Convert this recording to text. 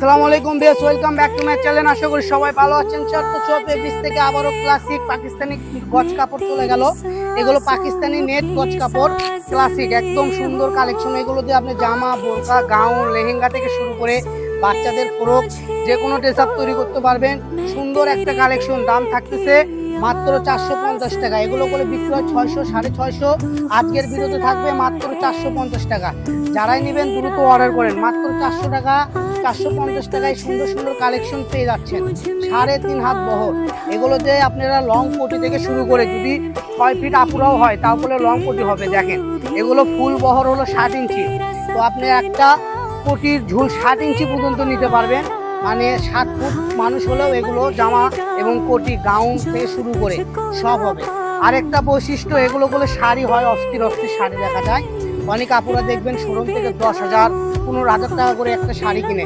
আসসালামু আলাইকুম বেস, welcome back to my channel. আশা করি সবাই ভালো আছেন। তো চোপেবিস থেকে আবারও ক্লাসিক পাকিস্তানি গজ কাপড় চলে গেল। এগুলো পাকিস্তানি নেট গজ কাপড়, ক্লাসিক একদম সুন্দর কালেকশন। এগুলো দিয়ে আপনি জামা, বোরকা, গাউন, লেহেঙ্গা থেকে শুরু করে বাচ্চাদের ফ্রক যে কোনো ড্রেস আপ তৈরি করতে পারবেন। সুন্দর একটা কালেকশন। দাম থাকতেছে মাত্র 450 টাকা। এগুলো করে বিক্রি হয় 600, 650। আজকের ভিডিওতে থাকবে মাত্র 450 টাকা। যারাই নেবেন দ্রুত অর্ডার করেন। মাত্র 400 টাকা, 450 টাকায় সুন্দর সুন্দর কালেকশন পেয়ে যাচ্ছেন। 3.5 হাত বহর। এগুলো দিয়ে আপনারা লং কোটি থেকে শুরু করে যদি 6 ফিট আপুরাও হয় তাহলে লং কোটি হবে। দেখেন এগুলো ফুল বহর হলো 60 ইঞ্চি। তো আপনি একটা কোটির ঝুল 60 ইঞ্চি পর্যন্ত নিতে পারবেন। মানে 7 ফুট মানুষ হলেও এগুলো জামা এবং কোটি, গাউন থেকে শুরু করে সব হবে। আরেকটা বৈশিষ্ট্য, এগুলো বলে শাড়ি হয়, অস্থির অস্থির শাড়ি দেখা যায়। অনেক আপুরা দেখবেন শোরুম থেকে 10,000, 15,000 টাকা করে একটা শাড়ি কিনে,